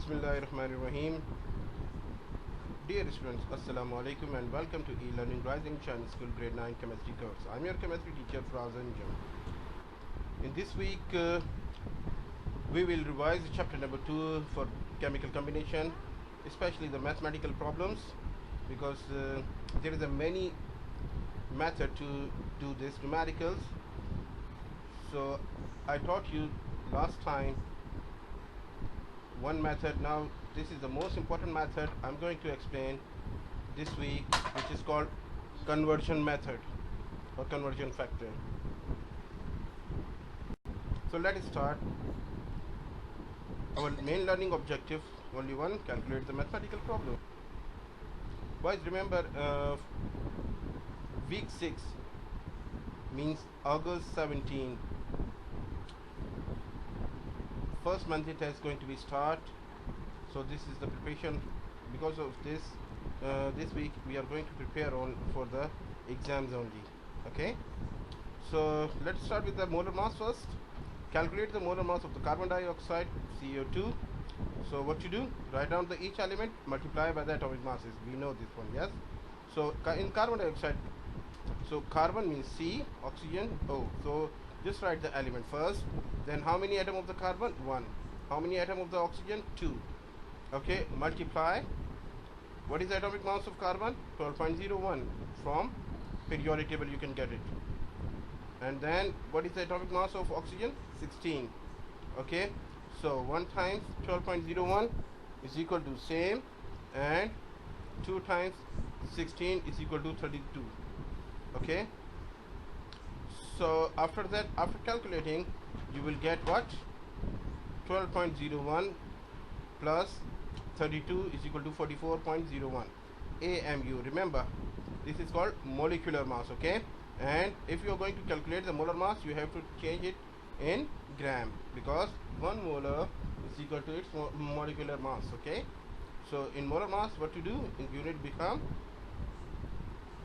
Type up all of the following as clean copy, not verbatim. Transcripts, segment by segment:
Bismillahirrahmanirrahim. Dear students, Assalamu alaikum and welcome to e-learning Rising Chinese School Grade 9 Chemistry course. I'm your chemistry teacher Frazan Jam. In this week, we will revise chapter number 2 for chemical combination, especially the mathematical problems, because there is a many method to do this numericals. So I taught you last time one method. Now this is the most important method I'm going to explain this week, which is called conversion method or conversion factor. So let us start. Our main learning objective, only one: calculate the mathematical problem. Boys, remember week 6 means August 17. First month it is going to be start, so this is the preparation. Because of this, this week we are going to prepare on for the exams only. Okay, so let's start with the molar mass first. Calculate the molar mass of the carbon dioxide, CO2. So what you do, write down the each element, multiply by the atomic masses. We know this one, yes. So in carbon dioxide, so carbon means C, oxygen O. So just write the element first, then how many atom of the carbon? 1. How many atom of the oxygen? 2. Okay, multiply. What is the atomic mass of carbon? 12.01. From periodic table you can get it. And then what is the atomic mass of oxygen? 16. Okay, so 1 times 12.01 is equal to same, and 2 times 16 is equal to 32. Okay, so after that, after calculating, you will get what? 12.01 plus 32 is equal to 44.01 AMU. Remember, this is called molecular mass. Okay, and if you are going to calculate the molar mass, you have to change it in gram, because 1 molar is equal to its molecular mass. Okay, so in molar mass, what you do in unit become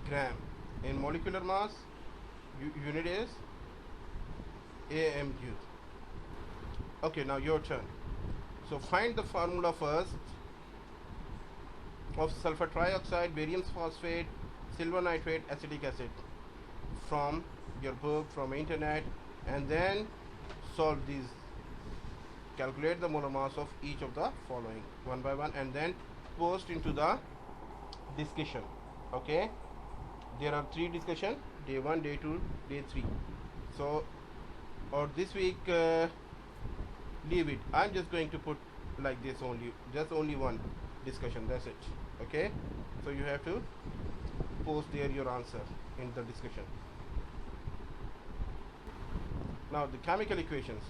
gram. In molecular mass, unit is AMU. Okay, now your turn. So find the formula first of sulfur trioxide, barium phosphate, silver nitrate, acetic acid from your book, from internet, and then solve these. Calculate the molar mass of each of the following one by one, and then post into the discussion. Okay, there are 3 discussion: day 1, day 2, day 3. So or this week leave it. I'm just going to put like this only, just only one discussion, that's it. Okay, so you have to post there your answer in the discussion. Now the chemical equations.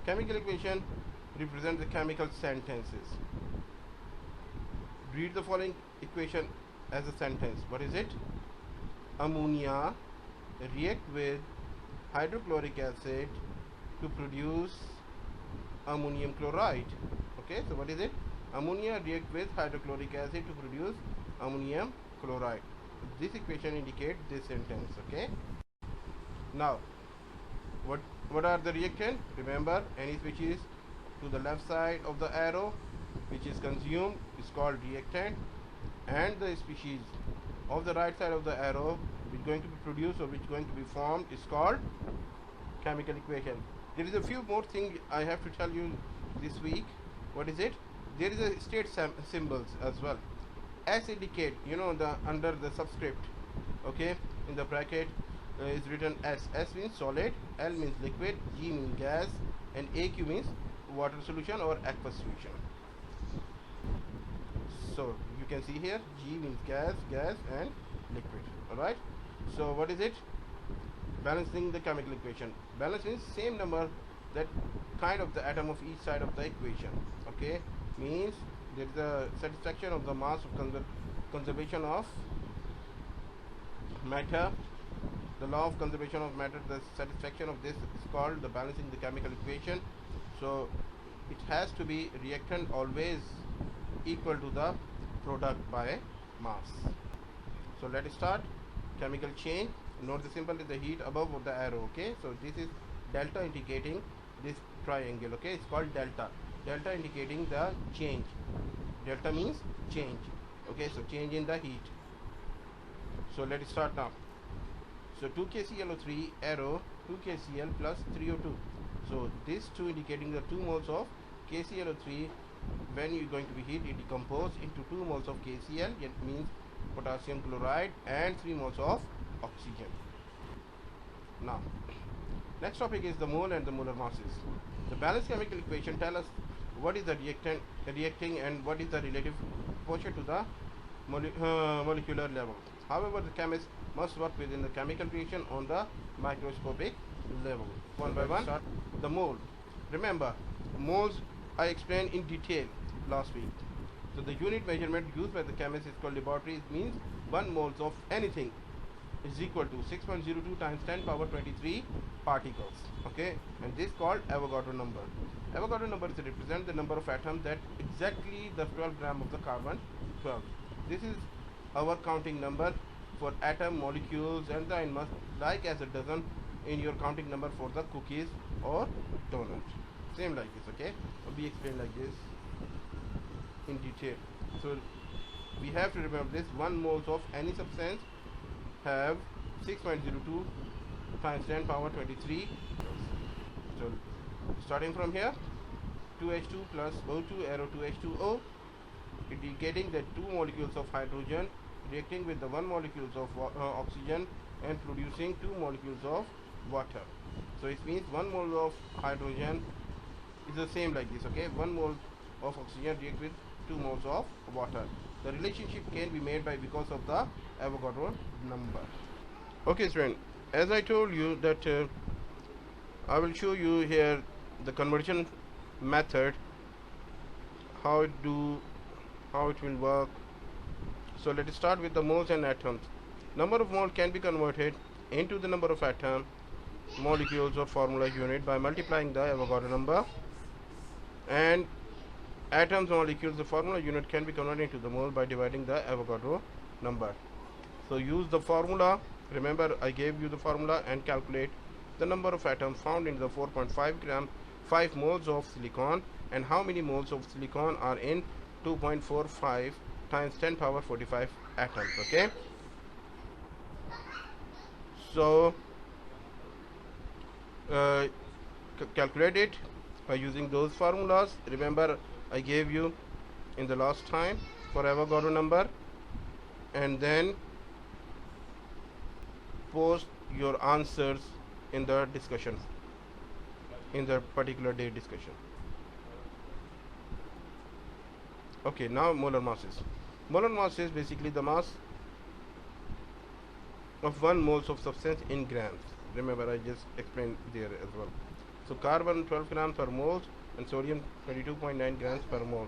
Chemical equation represent the chemical sentences. Read the following equation as a sentence. What is it? Ammonia react with hydrochloric acid to produce ammonium chloride. Okay, so what is it? Ammonia react with hydrochloric acid to produce ammonium chloride. This equation indicates this sentence. Okay, now what are the reactants? Remember, any species to the left side of the arrow which is consumed is called reactant, and the species of the right side of the arrow which is going to be produced or which is going to be formed is called chemical equation. There is a few more things I have to tell you this week. What is it? There is a state symbols as well. S indicate, you know, the under the subscript. Okay, in the bracket is written S. S means solid, L means liquid, G means gas, and AQ means water solution or aqueous solution. So you can see here, G means gas, and liquid. Alright, so what is it? Balancing the chemical equation. Balance means same number, that kind of the atom of each side of the equation. Okay, means there is a satisfaction of the mass of conservation of matter. The law of conservation of matter, the satisfaction of this is called the balancing the chemical equation. So it has to be reactant always equal to the product by mass. So let us start. Chemical chain. Note the symbol is the heat above of the arrow. Okay, so this is delta indicating this triangle. Okay, it's called delta. delta indicating the change. Delta means change. Okay, so change in the heat. So let's start now. So 2 KClO3 arrow 2 KCl plus 3O2. So this 2 indicating the 2 moles of KClO3. When you're going to be heat, it decomposes into 2 moles of KCl. It means potassium chloride, and 3 moles of oxygen. Now, next topic is the mole and the molar masses. The balanced chemical equation tell us what is the reactant reacting and what is the relative proportion to the molecular level. However, the chemist must work within the chemical reaction on the microscopic level. One by one. Start the mole. Remember, moles I explained in detail last week. So the unit measurement used by the chemist is called laboratory. It means 1 moles of anything is equal to 6.02 times 10 power 23 particles. Okay, and this is called Avogadro number. Avogadro number represents the number of atoms that exactly the 12 gram of the carbon 12. This is our counting number for atom, molecules, and the enzymes, like as a dozen in your counting number for the cookies or donut. Same like this. Okay, will be explained like this in detail. So we have to remember this: 1 moles of any substance have 6.02 times 10 power 23. So starting from here, 2H2 plus O2 arrow 2H2O, indicating that 2 molecules of hydrogen reacting with the 1 molecules of oxygen and producing 2 molecules of water. So it means 1 mole of hydrogen is the same like this. Okay, 1 mole of oxygen react with 2 moles of water. The relationship can be made by because of the Avogadro number. Okay, friend, as I told you that I will show you here the conversion method, how it will work. So let us start with the moles and atoms. Number of moles can be converted into the number of atom, molecules or formula unit by multiplying the Avogadro number, and atoms, molecules, the formula unit can be converted into the mole by dividing the Avogadro number. So use the formula. Remember, I gave you the formula, and calculate the number of atoms found in the 4.5 gram 5 moles of silicon, and how many moles of silicon are in 2.45 times 10 power 45 atoms. Okay, so calculate it by using those formulas. Remember, I gave you in the last time for Avogadro number, and then post your answers in the discussion, in the particular day discussion. Okay, now molar masses. Molar mass is basically the mass of 1 moles of substance in grams. Remember, I just explained there as well. So carbon 12 grams per mole and sodium 22.9 grams per mole,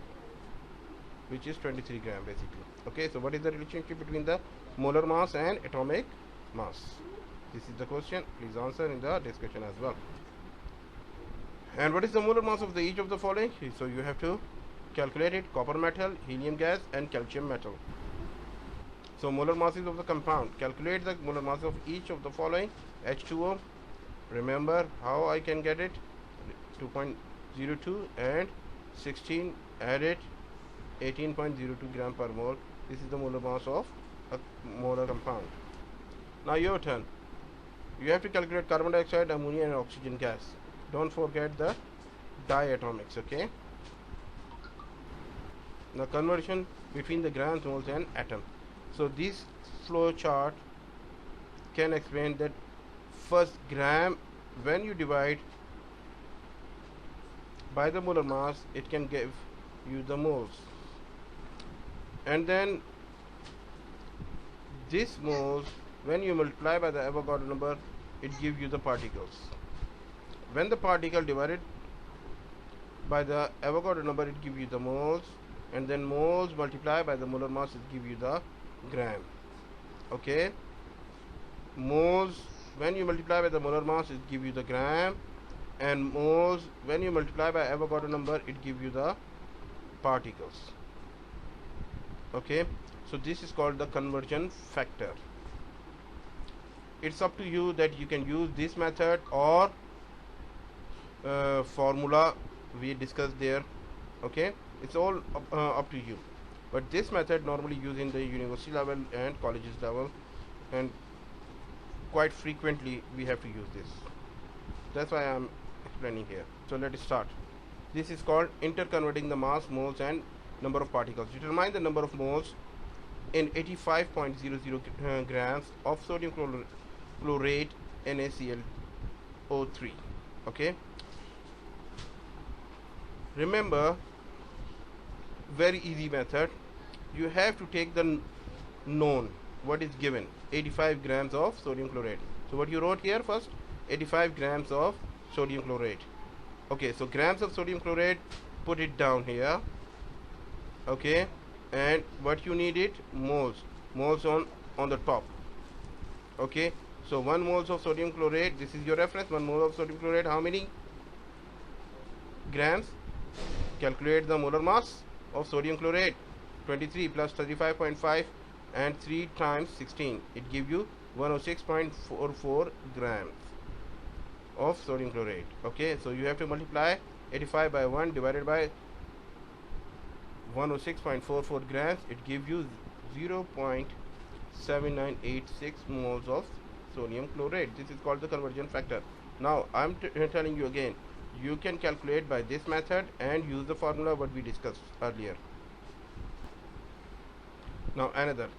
which is 23 grams basically. Okay, so what is the relationship between the molar mass and atomic mass? This is the question. Please answer in the discussion as well. And what is the molar mass of each of the following? So you have to calculate it: copper metal, helium gas, and calcium metal. So molar masses of the compound. Calculate the molar mass of each of the following: H2O. Remember how I can get it: 2.02 and 16 added 18.02 gram per mole. This is the molar mass of a molar compound. Now your turn. You have to calculate carbon dioxide, ammonia, and oxygen gas. Don't forget the diatomics. Okay. Now conversion between the grams, moles, and atom. So this flow chart can explain that first gram, when you divide by the molar mass, it can give you the moles, and then this moles, when you multiply by the Avogadro number, it gives you the particles. When the particle divided by the Avogadro number, it gives you the moles, and then moles multiplied by the molar mass, it gives you the gram. Okay, moles when you multiply by the molar mass, it gives you the gram, and moles when you multiply by Avogadro number, it gives you the particles. Okay, so this is called the conversion factor. It's up to you that you can use this method or formula we discussed there Okay, it's all up to you, but this method normally used in the university level and colleges level, and quite frequently we have to use this. That's why I'm explaining here. So let's start. This is called interconverting the mass, moles and number of particles. Determine the number of moles in 85.00 grams of sodium chlorate NaClO3. Okay, remember, very easy method. You have to take the known, what is given, 85 grams of sodium chlorate. So what you wrote here first, 85 grams of sodium chlorate. Okay, so grams of sodium chlorate, put it down here. Okay, and what you need it, moles on the top. Okay, so 1 moles of sodium chlorate, this is your reference. 1 mole of sodium chlorate, how many grams? Calculate the molar mass of sodium chlorate. 23 plus 35.5 and 3 times 16, it gives you 106.44 grams of sodium chlorate. Okay, so you have to multiply 85 by 1 divided by 106.44 grams. It gives you 0.7986 moles of sodium chlorate. This is called the conversion factor. Now I'm telling you again, you can calculate by this method and use the formula what we discussed earlier. Now another,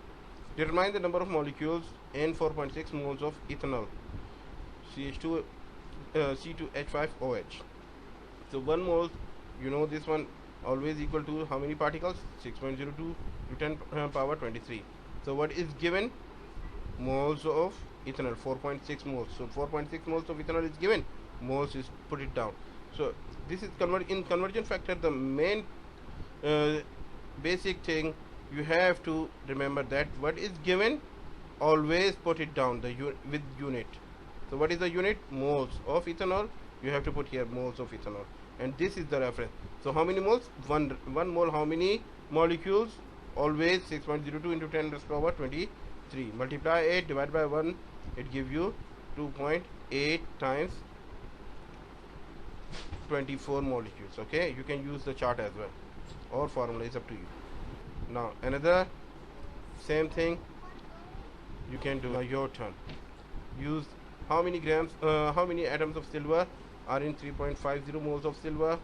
determine the number of molecules in 4.6 moles of ethanol, C2H5OH. So 1 mole, you know this one, always equal to how many particles? 6.02 to 10 power 23. So what is given? Moles of ethanol, 4.6 moles. So 4.6 moles of ethanol is given, moles is put it down. So this is in conversion factor, the main basic thing you have to remember, that what is given, always put it down with unit. So what is the unit? Moles of ethanol. You have to put here moles of ethanol, and this is the reference. So how many moles? One mole, how many molecules? Always 6.02 into 10 raised to power 23. Multiply 8 divided by 1, it gives you 2.8 times 24 molecules. Okay, you can use the chart as well, or formula is up to you. Now another same thing you can do. Now your turn. Use how many grams, how many atoms of silver are in 3.50 moles of silver.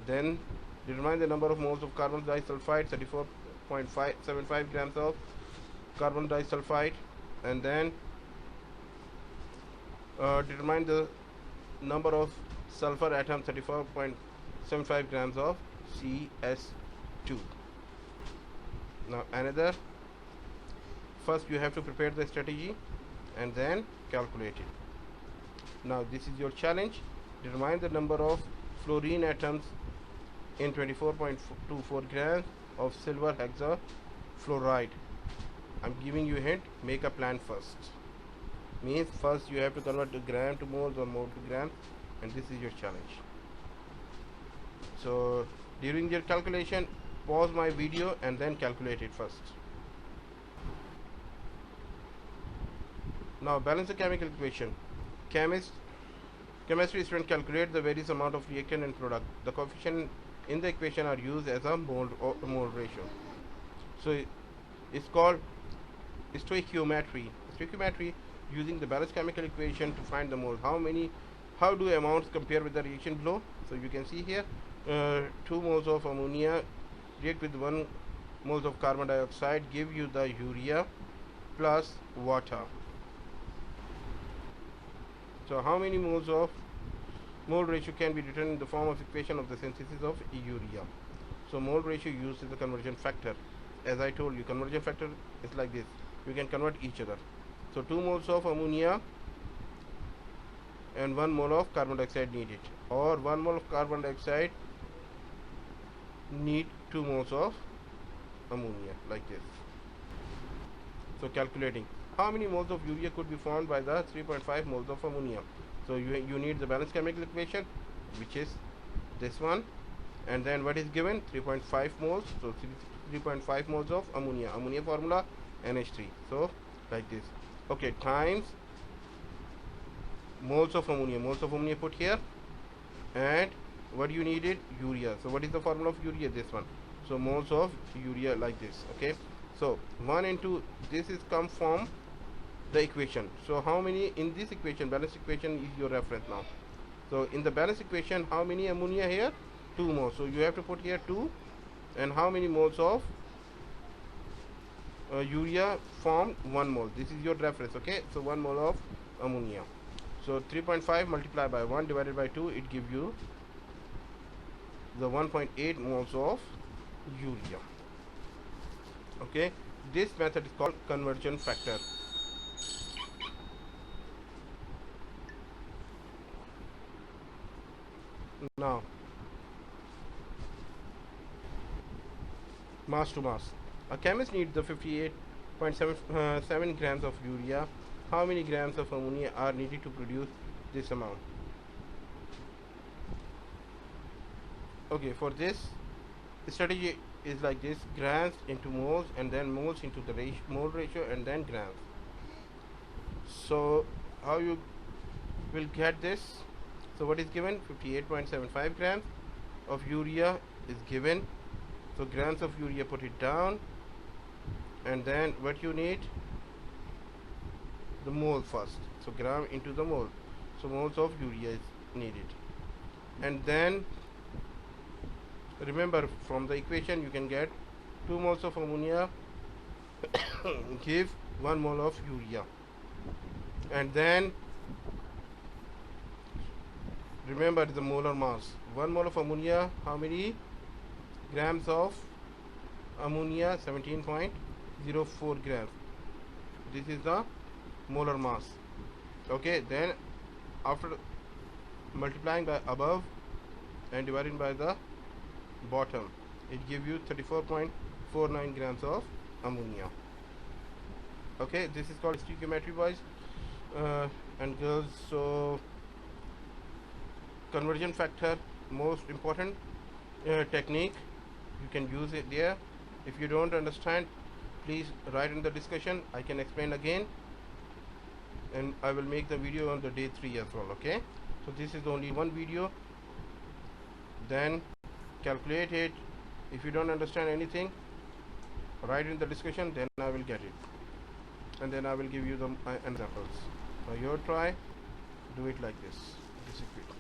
Then determine the number of moles of carbon disulfide, 34.75 grams of carbon disulfide, and then determine the number of sulfur atoms, 34.75 grams of CS2. Now another, first you have to prepare the strategy and then calculate it. Now this is your challenge. Determine the number of fluorine atoms in 24.24 grams of silver hexafluoride. I'm giving you a hint, make a plan first. Means first you have to convert the gram to moles or mole to grams, and this is your challenge. So during your calculation, pause my video and then calculate it first. Now balance the chemical equation. Chemistry student calculate the various amount of reactant and product. The coefficient in the equation are used as a mole ratio. So it's called stoichiometry. Stoichiometry, using the balanced chemical equation to find the mole. How do amounts compare with the reaction below? So you can see here, 2 moles of ammonia react with 1 moles of carbon dioxide, give you the urea plus water. So how many moles of mole ratio can be written in the form of equation of the synthesis of urea? So mole ratio used is the conversion factor. As I told you, conversion factor is like this. You can convert each other. So 2 moles of ammonia and 1 mole of carbon dioxide needed, or 1 mole of carbon dioxide need 2 moles of ammonia, like this. So calculating how many moles of urea could be formed by the 3.5 moles of ammonia. So you need the balanced chemical equation, which is this one, and then what is given, 3.5 moles. So 3.5 moles of ammonia formula NH3. So like this. Okay, times moles of ammonia put here, and what you needed? Urea. So what is the formula of urea? This one. So moles of urea like this. Okay, so 1 into this is come from the equation. So how many in this equation, balanced equation is your reference now. So in the balanced equation, how many ammonia here? 2 moles. So you have to put here 2. And how many moles of urea formed? 1 mole. This is your reference. Okay, so 1 mole of ammonia. So 3.5 multiplied by 1 divided by 2, it gives you the 1.8 moles of urea. Okay, this method is called conversion factor. Now mass to mass, a chemist needs the 58.7 grams of urea. How many grams of ammonia are needed to produce this amount? Okay, for this strategy is like this: grams into moles, and then moles into the mole ratio, and then grams. So how you will get this? So what is given? 58.75 grams of urea is given. So grams of urea, put it down, and then what you need? The mole first. So gram into the mole. So moles of urea is needed. And then remember, from the equation you can get 2 moles of ammonia give 1 mole of urea. And then remember the molar mass. 1 mole of ammonia, how many grams of ammonia? 17.04 grams. This is the molar mass. Okay, then after multiplying by above and dividing by the bottom, it gives you 34.49 grams of ammonia. Okay, this is called stoichiometry, boys and girls. So conversion factor, most important technique. You can use it there. If you don't understand, please write in the discussion. I can explain again, and I will make the video on the day 3 as well. Okay, so this is only one video. Then calculate it. If you don't understand anything, write in the discussion, then I will get it, and then I will give you the examples. Now your try, do it like this. This is it.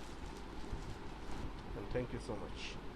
And thank you so much.